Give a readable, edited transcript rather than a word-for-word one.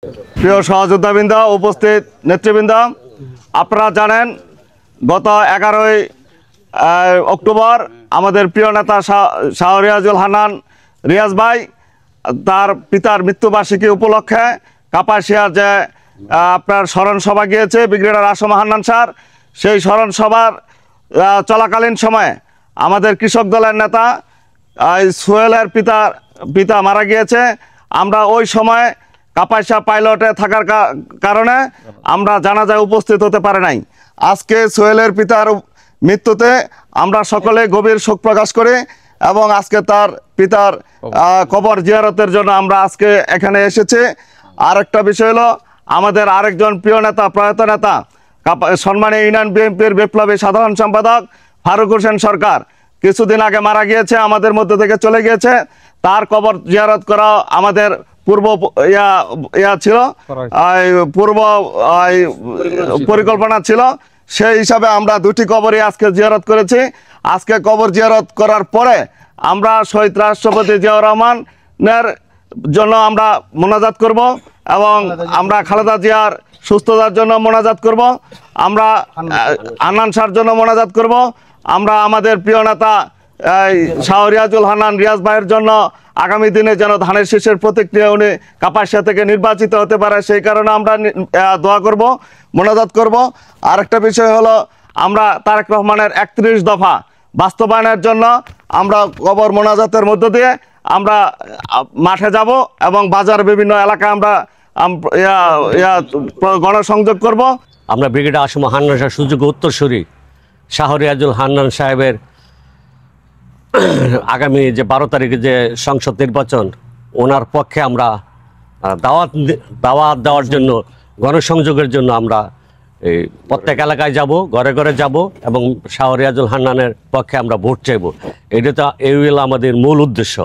প্রিয় সহযোদ্ধাবৃন্দ, উপস্থিত নেতৃবৃন্দ, আপনারা জানেন গত 11ই অক্টোবর আমাদের প্রিয় নেতা শাহ রিয়াজুল হান্নান রিয়াজ ভাই তার পিতার মৃত্যুবার্ষিকী উপলক্ষে কাপাসিয়ার যে আপনার স্মরণ সভা গিয়েছে ব্রিগেডিয়ার আসম হান্নান স্যার, সেই স্মরণ সভার চলাকালীন সময়ে আমাদের কৃষক দলের নেতা সোহেলের পিতা মারা গিয়েছে। আমরা ওই সময় কাপাসিয়া পাইলটে থাকার কারণে আমরা জানাজায় উপস্থিত হতে পারে নাই। আজকে সোহেলের পিতার মৃত্যুতে আমরা সকলে গভীর শোক প্রকাশ করি এবং আজকে তার পিতার কবর জিয়ারতের জন্য আমরা আজকে এখানে এসেছি। আরেকটা বিষয় হলো আমাদের আরেকজন প্রিয় নেতা, প্রয়াত নেতা, সম্মানীয় ইউনিয়ন বিএনপির বিপ্লবী সাধারণ সম্পাদক ফারুক হোসেন সরকার কিছুদিন আগে মারা গিয়েছে, আমাদের মধ্যে থেকে চলে গিয়েছে। তার কবর জিয়ারত করা আমাদের পূর্ব পরিকল্পনা ছিল। সেই হিসাবে আমরা দুটি কবরই আজকে জিয়ারত করেছি। আজকে কবর জিয়ারত করার পরে আমরা শহীদ রাষ্ট্রপতি জিয়াউর রহমানের জন্য আমরা মোনাজাত করব এবং আমরা খালেদা জিয়ার সুস্থতার জন্য মোনাজাত করব, আমরা হান্নান স্যার জন্য মোনাজাত করব, আমরা আমাদের প্রিয় নেতা শাহ রিয়াজুল হান্নান রিয়াজ ভাইয়ের জন্য আগামী দিনে যেন ধানের শীষের প্রতীক নিয়ে উনি কাপাসিয়া থেকে নির্বাচিত হতে পারে সেই কারণে আমরা দোয়া করব, মোনাজাত করব। আরেকটা বিষয় হলো আমরা তারেক রহমানের 31 দফা বাস্তবায়নের জন্য আমরা কবর মোনাজাতের মধ্য দিয়ে আমরা মাঠে যাব এবং বাজার বিভিন্ন এলাকায় আমরা গণসংযোগ করব। আমরা ব্রিগেডিয়ার আসম হান্নান সাহেব সুযোগ্য উত্তরসূরি শাহ রিয়াজুল হান্নান সাহেবের আগামী যে 12 তারিখে যে সংসদ নির্বাচন, ওনার পক্ষে আমরা দাওয়াত দেওয়ার জন্য, গণসংযোগের জন্য আমরা এই প্রত্যেক এলাকায় যাব, ঘরে ঘরে যাব এবং শাহ রিয়াজুল হান্নানের পক্ষে আমরা ভোট চাইব। এটা তো এই হলো আমাদের মূল উদ্দেশ্য।